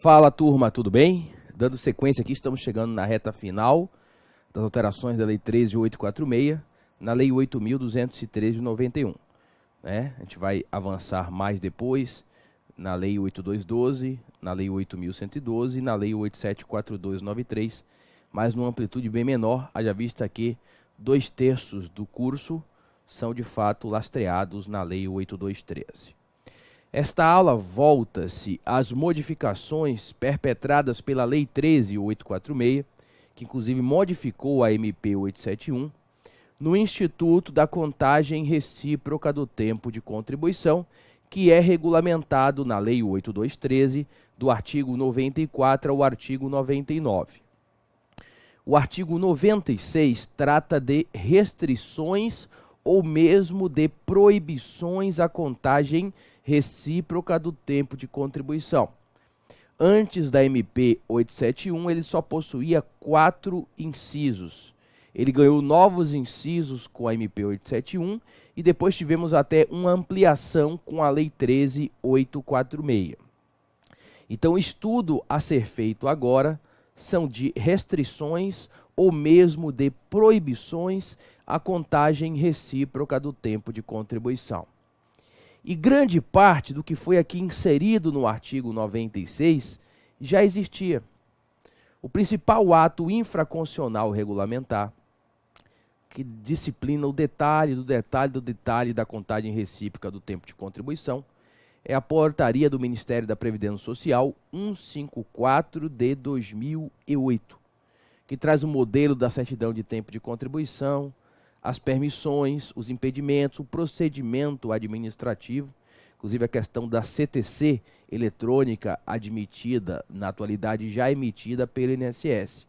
Fala, turma, tudo bem? Dando sequência aqui, estamos chegando na reta final das alterações da Lei 13.846 na Lei 8.213 de 91. Né? A gente vai avançar mais depois na Lei 8.212, na Lei 8.112 e na Lei 8.742/93, mas numa amplitude bem menor, haja vista que 2/3 do curso são de fato lastreados na Lei 8.213. Esta aula volta-se às modificações perpetradas pela Lei 13.846, que inclusive modificou a MP 871, no Instituto da Contagem Recíproca do Tempo de Contribuição, que é regulamentado na Lei 8.213, do artigo 94 ao artigo 99. O artigo 96 trata de restrições ou mesmo de proibições à contagem recíproca do tempo de contribuição. Antes da MP 871, ele só possuía 4 incisos. Ele ganhou novos incisos com a MP 871 e depois tivemos até uma ampliação com a Lei 13.846. Então, o estudo a ser feito agora são de restrições ou mesmo de proibições à contagem recíproca do tempo de contribuição. E grande parte do que foi aqui inserido no artigo 96 já existia. O principal ato infraconstitucional regulamentar, que disciplina o detalhe do detalhe do detalhe da contagem recíproca do tempo de contribuição, é a portaria do Ministério da Previdência Social 154 de 2008, que traz o modelo da certidão de tempo de contribuição, as permissões, os impedimentos, o procedimento administrativo, inclusive a questão da CTC eletrônica admitida, na atualidade já emitida pelo INSS.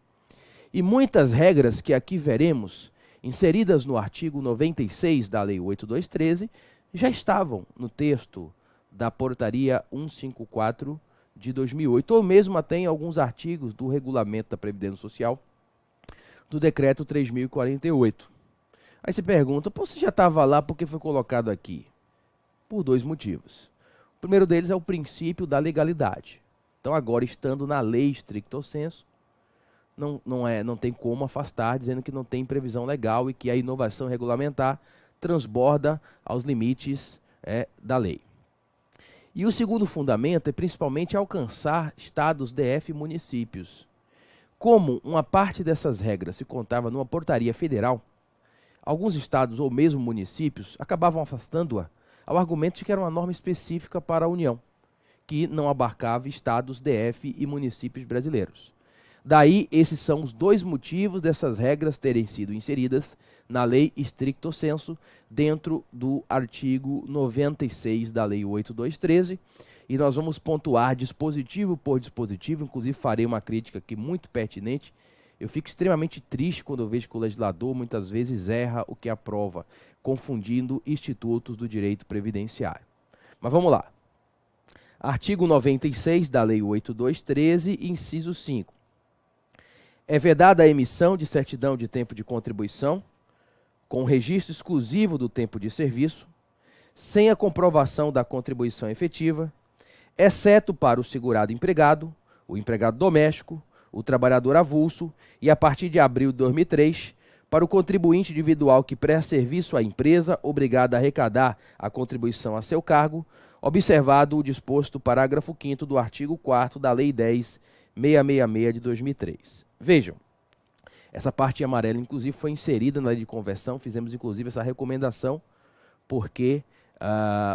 E muitas regras que aqui veremos, inseridas no artigo 96 da Lei 8.213, já estavam no texto da portaria 154 de 2008, ou mesmo até em alguns artigos do Regulamento da Previdência Social, do Decreto 3.048. Aí você pergunta, pô, você já estava lá, por que foi colocado aqui? Por 2 motivos. O primeiro deles é o princípio da legalidade. Então agora, estando na lei stricto sensu, não tem como afastar, dizendo que não tem previsão legal e que a inovação regulamentar transborda aos limites da lei. E o segundo fundamento é principalmente alcançar estados DF e municípios. Como uma parte dessas regras se contava numa portaria federal, alguns estados ou mesmo municípios acabavam afastando-a ao argumento de que era uma norma específica para a União, que não abarcava estados, DF e municípios brasileiros. Daí, esses são os 2 motivos dessas regras terem sido inseridas na lei stricto sensu, dentro do artigo 96 da Lei 8.213, e nós vamos pontuar dispositivo por dispositivo, inclusive farei uma crítica aqui muito pertinente. Eu fico extremamente triste quando eu vejo que o legislador muitas vezes erra o que aprova, confundindo institutos do direito previdenciário. Mas vamos lá. Artigo 96 da Lei 8.213, inciso 5. É vedada a emissão de certidão de tempo de contribuição, com registro exclusivo do tempo de serviço, sem a comprovação da contribuição efetiva, exceto para o segurado empregado, o empregado doméstico, o trabalhador avulso e, a partir de abril de 2003, para o contribuinte individual que presta serviço à empresa obrigado a arrecadar a contribuição a seu cargo, observado o disposto parágrafo 5º do artigo 4º da Lei 10.666 de 2003. Vejam, essa parte em amarelo, inclusive, foi inserida na lei de conversão, fizemos, inclusive, essa recomendação, porque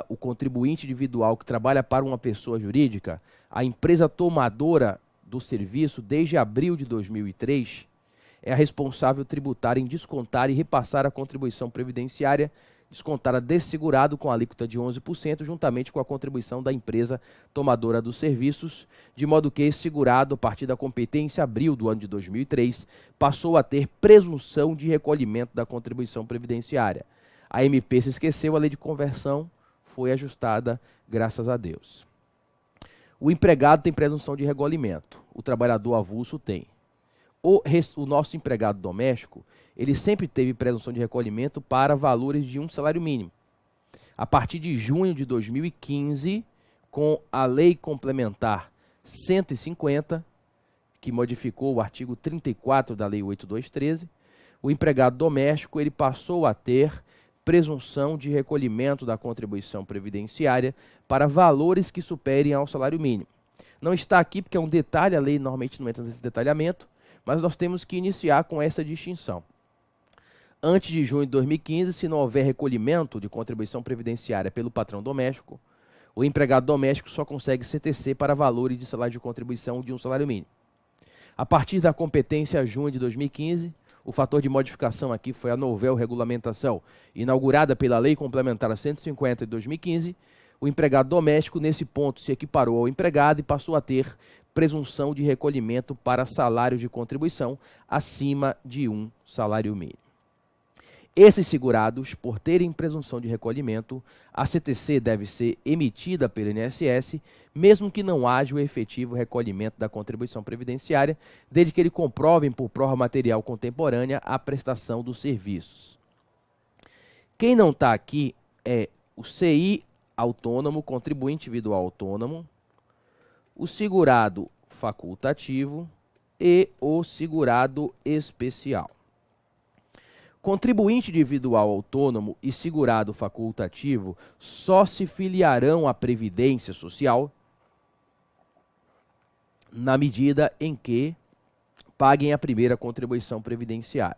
o contribuinte individual que trabalha para uma pessoa jurídica, a empresa tomadora do serviço, desde abril de 2003, é a responsável tributária em descontar e repassar a contribuição previdenciária descontada desse segurado com alíquota de 11%, juntamente com a contribuição da empresa tomadora dos serviços, de modo que esse segurado, a partir da competência abril do ano de 2003, passou a ter presunção de recolhimento da contribuição previdenciária. A MP se esqueceu, a lei de conversão foi ajustada, graças a Deus. O empregado tem presunção de recolhimento, o trabalhador avulso tem. O nosso empregado doméstico, ele sempre teve presunção de recolhimento para valores de um salário mínimo. A partir de junho de 2015, com a Lei Complementar 150, que modificou o artigo 34 da Lei 8213, o empregado doméstico ele passou a ter presunção de recolhimento da contribuição previdenciária para valores que superem ao salário mínimo. Não está aqui porque é um detalhe, a lei normalmente não entra nesse detalhamento, mas nós temos que iniciar com essa distinção. Antes de junho de 2015, se não houver recolhimento de contribuição previdenciária pelo patrão doméstico, o empregado doméstico só consegue CTC para valores de salário de contribuição de um salário mínimo. A partir da competência junho de 2015, o fator de modificação aqui foi a novel regulamentação, inaugurada pela Lei Complementar 150 de 2015, o empregado doméstico, nesse ponto, se equiparou ao empregado e passou a ter presunção de recolhimento para salários de contribuição acima de um salário mínimo. Esses segurados, por terem presunção de recolhimento, a CTC deve ser emitida pelo INSS, mesmo que não haja o efetivo recolhimento da contribuição previdenciária, desde que ele comprovem por prova material contemporânea a prestação dos serviços. Quem não está aqui é o CI autônomo, contribuinte individual autônomo, o segurado facultativo e o segurado especial. Contribuinte individual autônomo e segurado facultativo só se filiarão à Previdência Social na medida em que paguem a primeira contribuição previdenciária.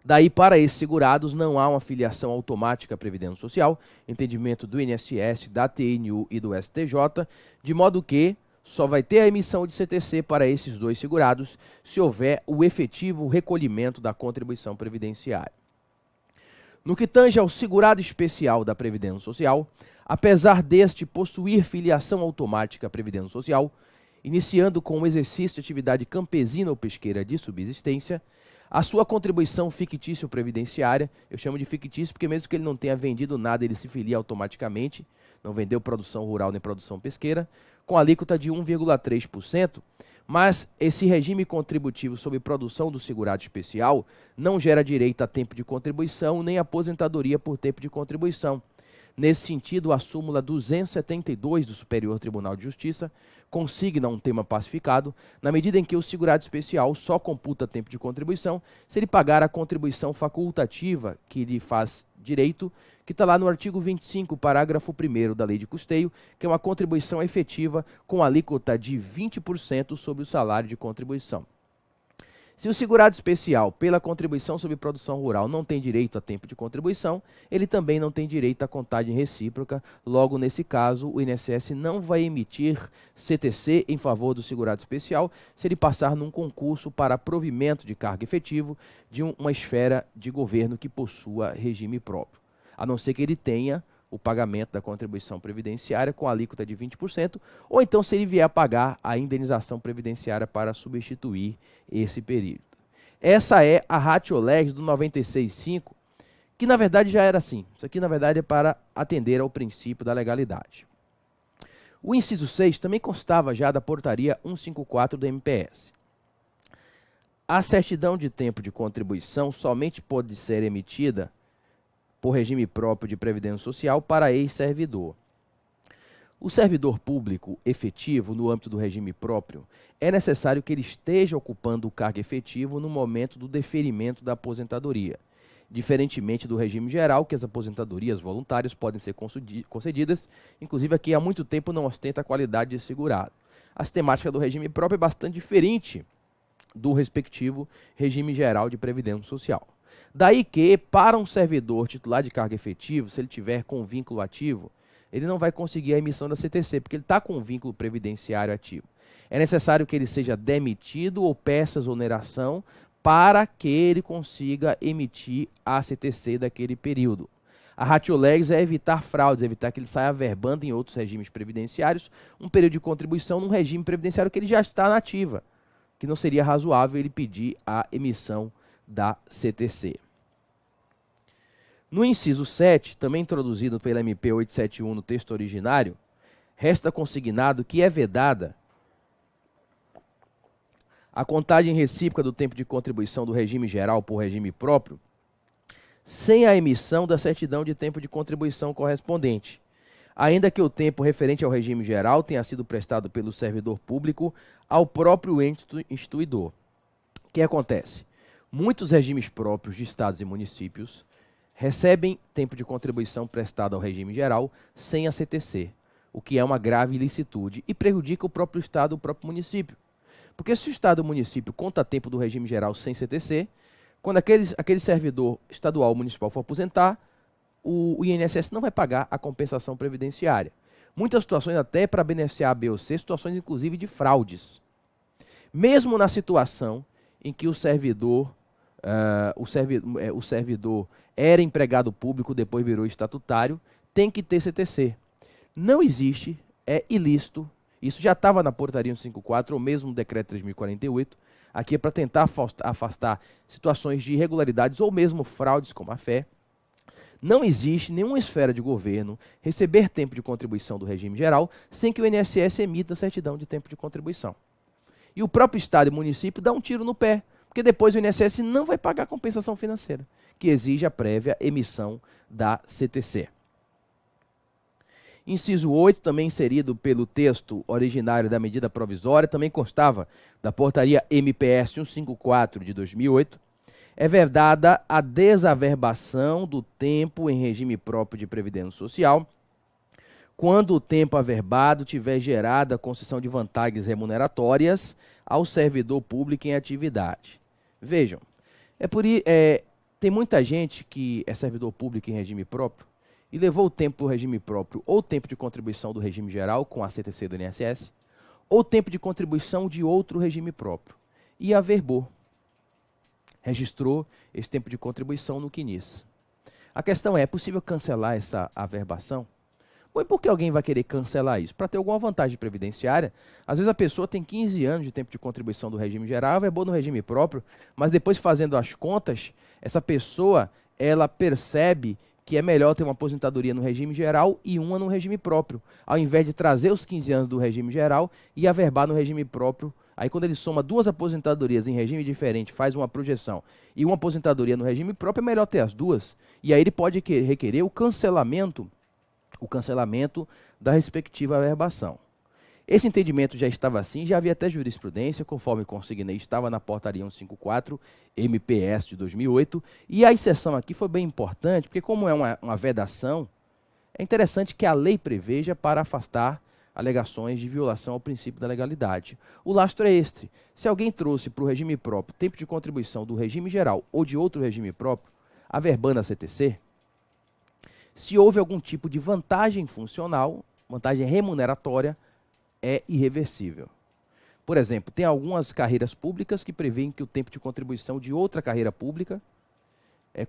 Daí, para esses segurados, não há uma filiação automática à Previdência Social, entendimento do INSS, da TNU e do STJ, de modo que só vai ter a emissão de CTC para esses dois segurados se houver o efetivo recolhimento da contribuição previdenciária. No que tange ao segurado especial da Previdência Social, apesar deste possuir filiação automática à Previdência Social, iniciando com o exercício de atividade campesina ou pesqueira de subsistência, a sua contribuição fictícia ou previdenciária, eu chamo de fictício porque mesmo que ele não tenha vendido nada, ele se filia automaticamente, não vendeu produção rural nem produção pesqueira, com alíquota de 1,3%, mas esse regime contributivo sobre produção do segurado especial não gera direito a tempo de contribuição nem aposentadoria por tempo de contribuição. Nesse sentido, a súmula 272 do Superior Tribunal de Justiça consigna um tema pacificado, na medida em que o segurado especial só computa tempo de contribuição se ele pagar a contribuição facultativa que lhe faz direito, que está lá no artigo 25, parágrafo 1º da Lei de Custeio, que é uma contribuição efetiva com alíquota de 20% sobre o salário de contribuição. Se o segurado especial, pela contribuição sobre produção rural, não tem direito a tempo de contribuição, ele também não tem direito à contagem recíproca. Logo, nesse caso, o INSS não vai emitir CTC em favor do segurado especial se ele passar num concurso para provimento de cargo efetivo de uma esfera de governo que possua regime próprio, a não ser que ele tenha o pagamento da contribuição previdenciária com alíquota de 20%, ou então se ele vier a pagar a indenização previdenciária para substituir esse período. Essa é a ratio legis do 96.5, que na verdade já era assim. Isso aqui na verdade é para atender ao princípio da legalidade. O inciso 6 também constava já da portaria 154 do MPS. A certidão de tempo de contribuição somente pode ser emitida por regime próprio de previdência social para ex-servidor. O servidor público efetivo no âmbito do regime próprio é necessário que ele esteja ocupando o cargo efetivo no momento do deferimento da aposentadoria, diferentemente do regime geral, que as aposentadorias voluntárias podem ser concedidas, inclusive aqui há muito tempo não ostenta a qualidade de segurado. A sistemática do regime próprio é bastante diferente do respectivo regime geral de previdência social. Daí que, para um servidor titular de cargo efetivo, se ele tiver com vínculo ativo, ele não vai conseguir a emissão da CTC, porque ele está com um vínculo previdenciário ativo. É necessário que ele seja demitido ou peça exoneração para que ele consiga emitir a CTC daquele período. A ratio legis é evitar fraudes, evitar que ele saia averbando em outros regimes previdenciários um período de contribuição num regime previdenciário que ele já está na ativa, que não seria razoável ele pedir a emissão da CTC. No inciso 7, também introduzido pela MP 871 no texto originário, resta consignado que é vedada a contagem recíproca do tempo de contribuição do regime geral por regime próprio, sem a emissão da certidão de tempo de contribuição correspondente, ainda que o tempo referente ao regime geral tenha sido prestado pelo servidor público ao próprio ente instituidor. O que acontece? Muitos regimes próprios de estados e municípios recebem tempo de contribuição prestado ao regime geral sem a CTC, o que é uma grave ilicitude e prejudica o próprio estado e o próprio município. Porque se o estado ou o município conta tempo do regime geral sem CTC, quando aquele servidor estadual ou municipal for aposentar, o INSS não vai pagar a compensação previdenciária. Muitas situações até para beneficiar a B ou C, situações inclusive de fraudes. Mesmo na situação em que o servidor era empregado público, depois virou estatutário, tem que ter CTC. Não existe, é ilícito, isso já estava na portaria 154 ou mesmo no decreto 3048, aqui é para tentar afastar situações de irregularidades ou mesmo fraudes como a fé. Não existe nenhuma esfera de governo receber tempo de contribuição do regime geral sem que o INSS emita certidão de tempo de contribuição. E o próprio Estado e município dá um tiro no pé, porque depois o INSS não vai pagar a compensação financeira, que exige a prévia emissão da CTC. Inciso 8, também inserido pelo texto originário da medida provisória, também constava da portaria MPS 154 de 2008, é vedada a desaverbação do tempo em regime próprio de previdência social, quando o tempo averbado tiver gerado a concessão de vantagens remuneratórias ao servidor público em atividade. Vejam, tem muita gente que é servidor público em regime próprio e levou o tempo do regime próprio ou tempo de contribuição do regime geral com a CTC do INSS, ou tempo de contribuição de outro regime próprio, e averbou. Registrou esse tempo de contribuição no CNIS. A questão é possível cancelar essa averbação? Bom, e por que alguém vai querer cancelar isso? Para ter alguma vantagem previdenciária. Às vezes a pessoa tem 15 anos de tempo de contribuição do regime geral, averbou no regime próprio, mas depois fazendo as contas, essa pessoa ela percebe que é melhor ter uma aposentadoria no regime geral e uma no regime próprio, ao invés de trazer os 15 anos do regime geral e averbar no regime próprio. Aí quando ele soma duas aposentadorias em regime diferente, faz uma projeção e uma aposentadoria no regime próprio, é melhor ter as duas. E aí ele pode requerer o cancelamento da respectiva averbação. Esse entendimento já estava assim, já havia até jurisprudência, conforme consignei, estava na portaria 154, MPS de 2008, e a exceção aqui foi bem importante, porque como é uma vedação, é interessante que a lei preveja para afastar alegações de violação ao princípio da legalidade. O lastro é este: se alguém trouxe para o regime próprio tempo de contribuição do regime geral ou de outro regime próprio, averbando a CTC, se houve algum tipo de vantagem funcional, vantagem remuneratória, é irreversível. Por exemplo, tem algumas carreiras públicas que prevêem que o tempo de contribuição de outra carreira pública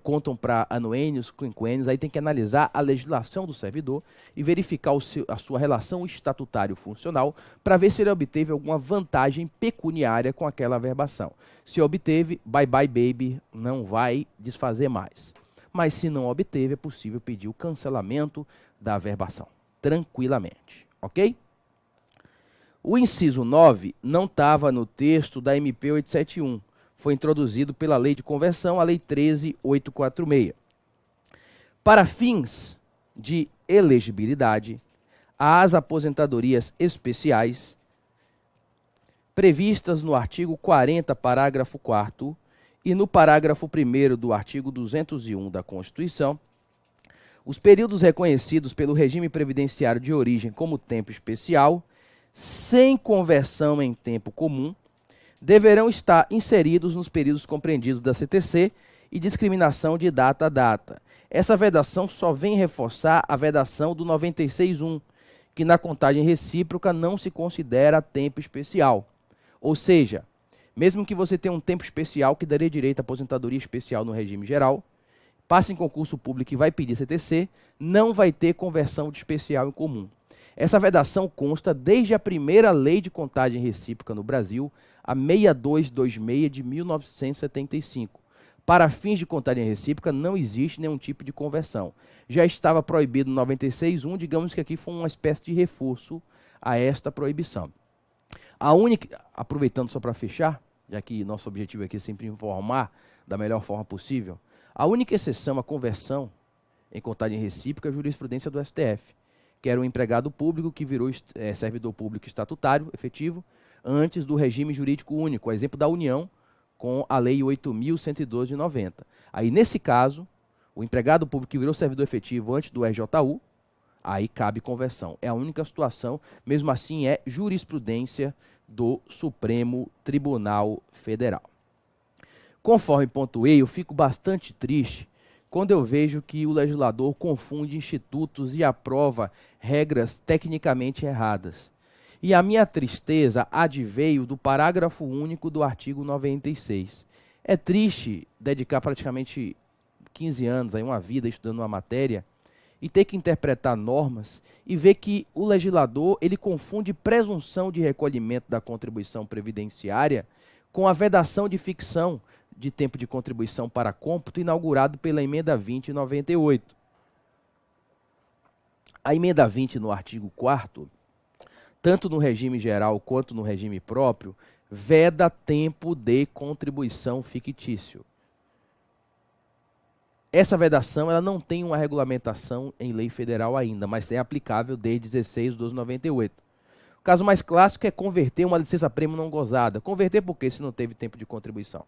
contam para anuênios, quinquênios, aí tem que analisar a legislação do servidor e verificar a sua relação estatutário-funcional para ver se ele obteve alguma vantagem pecuniária com aquela averbação. Se obteve, bye bye baby, não vai desfazer mais. Mas se não obteve, é possível pedir o cancelamento da averbação, tranquilamente, ok? O inciso 9 não estava no texto da MP 871, foi introduzido pela Lei de Conversão, a Lei 13.846. Para fins de elegibilidade, às aposentadorias especiais previstas no artigo 40, parágrafo 4º, e no parágrafo 1º do artigo 201 da Constituição, os períodos reconhecidos pelo regime previdenciário de origem como tempo especial, sem conversão em tempo comum, deverão estar inseridos nos períodos compreendidos da CTC e discriminação de data a data. Essa vedação só vem reforçar a vedação do 96.1, que na contagem recíproca não se considera tempo especial. Ou seja, mesmo que você tenha um tempo especial que daria direito à aposentadoria especial no regime geral, passe em concurso público e vai pedir CTC, não vai ter conversão de especial em comum. Essa vedação consta desde a primeira lei de contagem recíproca no Brasil, a 6226 de 1975. Para fins de contagem recíproca, não existe nenhum tipo de conversão. Já estava proibido no 96.1, digamos que aqui foi uma espécie de reforço a esta proibição. Aproveitando só para fechar, já que nosso objetivo aqui é sempre informar da melhor forma possível, a única exceção à conversão em contagem recíproca é a jurisprudência do STF, que era um empregado público que virou servidor público estatutário, efetivo, antes do regime jurídico único, a exemplo da União, com a Lei 8.112 de 90. Aí, nesse caso, o empregado público que virou servidor efetivo antes do RJU, aí cabe conversão. É a única situação, mesmo assim é jurisprudência do Supremo Tribunal Federal. Conforme pontuei, eu fico bastante triste quando eu vejo que o legislador confunde institutos e aprova regras tecnicamente erradas. E a minha tristeza adveio do parágrafo único do artigo 96. É triste dedicar praticamente 15 anos, aí uma vida estudando uma matéria, e ter que interpretar normas e ver que o legislador ele confunde presunção de recolhimento da contribuição previdenciária com a vedação de ficção de tempo de contribuição para cômputo inaugurado pela emenda 20 de 98. A emenda 20 no artigo 4º, tanto no regime geral quanto no regime próprio, veda tempo de contribuição fictício. Essa vedação ela não tem uma regulamentação em lei federal ainda, mas é aplicável desde 16/12/98. O caso mais clássico é converter uma licença-prêmio não gozada. Converter por quê se não teve tempo de contribuição?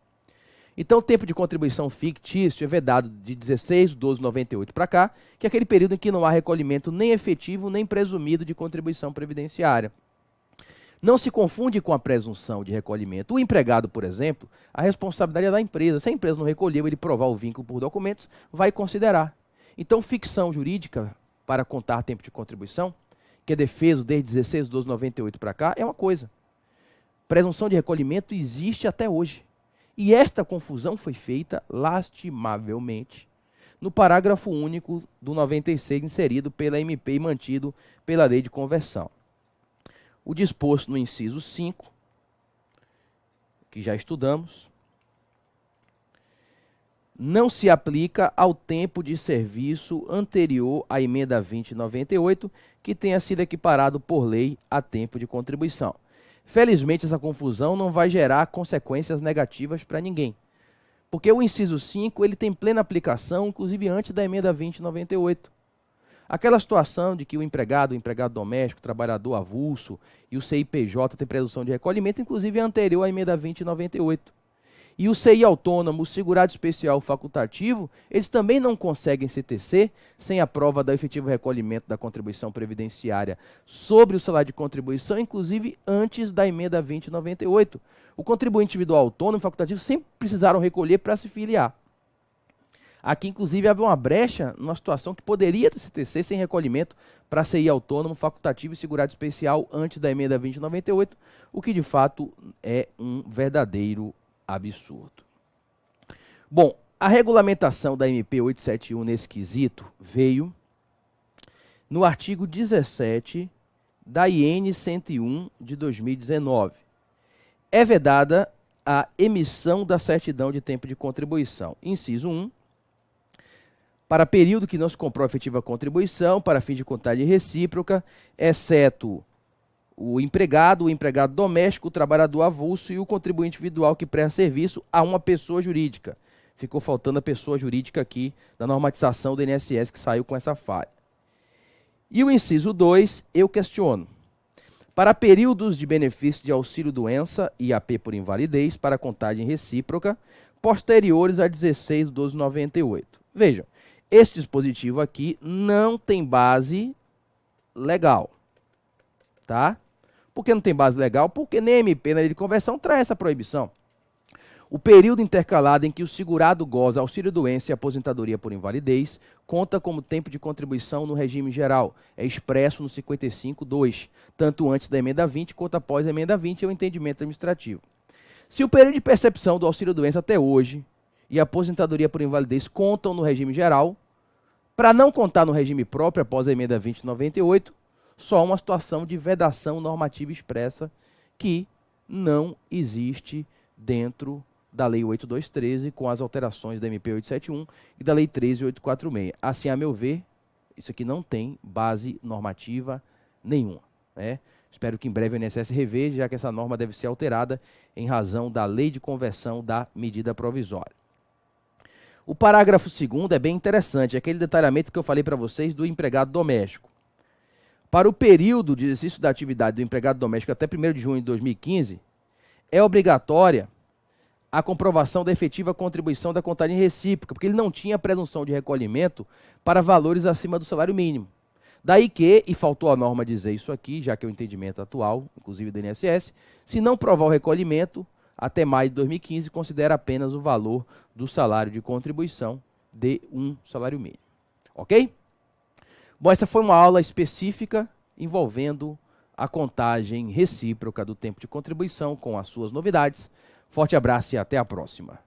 Então, o tempo de contribuição fictício é vedado de 16/12/98 para cá, que é aquele período em que não há recolhimento nem efetivo nem presumido de contribuição previdenciária. Não se confunde com a presunção de recolhimento. O empregado, por exemplo, a responsabilidade é da empresa. Se a empresa não recolheu, ele provar o vínculo por documentos, vai considerar. Então, ficção jurídica para contar tempo de contribuição, que é defeso desde 16/12/98 para cá, é uma coisa. Presunção de recolhimento existe até hoje. E esta confusão foi feita, lastimavelmente, no parágrafo único do 96, inserido pela MP e mantido pela Lei de Conversão. O disposto no inciso 5, que já estudamos, não se aplica ao tempo de serviço anterior à emenda 20 de 98, que tenha sido equiparado por lei a tempo de contribuição. Felizmente, essa confusão não vai gerar consequências negativas para ninguém, porque o inciso 5 ele tem plena aplicação, inclusive antes da emenda 20 de 98. Aquela situação de que o empregado doméstico, trabalhador avulso e o CIPJ tem presunção de recolhimento, inclusive é anterior à emenda 20 de 98. E o CI autônomo, o segurado especial facultativo, eles também não conseguem CTC sem a prova do efetivo recolhimento da contribuição previdenciária sobre o salário de contribuição, inclusive antes da emenda 20 de 98. O contribuinte individual autônomo e facultativo sempre precisaram recolher para se filiar. Aqui, inclusive, abre uma brecha numa situação que poderia ter CTC sem recolhimento para CI autônomo, facultativo e segurado especial antes da emenda 20 de 98, o que de fato é um verdadeiro absurdo. Bom, a regulamentação da MP 871 nesse quesito veio no artigo 17 da IN 101 de 2019. É vedada a emissão da certidão de tempo de contribuição. Inciso 1. Para período que não se comprou efetiva contribuição, para fim de contagem recíproca, exceto o empregado doméstico, o trabalhador avulso e o contribuinte individual que presta serviço a uma pessoa jurídica. Ficou faltando a pessoa jurídica aqui da normatização do INSS que saiu com essa falha. E o inciso 2, eu questiono. Para períodos de benefício de auxílio-doença e AP por invalidez, para contagem recíproca, posteriores a 16/12/98. Vejam, esse dispositivo aqui não tem base legal, tá? Por que não tem base legal? Porque nem a MP, na lei de conversão, traz essa proibição. O período intercalado em que o segurado goza auxílio-doença e aposentadoria por invalidez conta como tempo de contribuição no regime geral. É expresso no 55.2, tanto antes da emenda 20 quanto após a emenda 20 é o entendimento administrativo. Se o período de percepção do auxílio-doença até hoje e a aposentadoria por invalidez contam no regime geral, para não contar no regime próprio após a emenda 20 de 98, só uma situação de vedação normativa expressa que não existe dentro da Lei 8.213 com as alterações da MP 871 e da Lei 13.846. Assim, a meu ver, isso aqui não tem base normativa nenhuma, né? Espero que em breve o INSS reveja, já que essa norma deve ser alterada em razão da Lei de Conversão da medida provisória. O parágrafo 2º é bem interessante, é aquele detalhamento que eu falei para vocês do empregado doméstico. Para o período de exercício da atividade do empregado doméstico até 1º de junho de 2015, é obrigatória a comprovação da efetiva contribuição da contagem recíproca, porque ele não tinha presunção de recolhimento para valores acima do salário mínimo. Daí que, e faltou a norma dizer isso aqui, já que é o entendimento atual, inclusive do INSS, se não provar o recolhimento, até maio de 2015, considera apenas o valor do salário de contribuição de um salário mínimo. Ok? Bom, essa foi uma aula específica envolvendo a contagem recíproca do tempo de contribuição com as suas novidades. Forte abraço e até a próxima.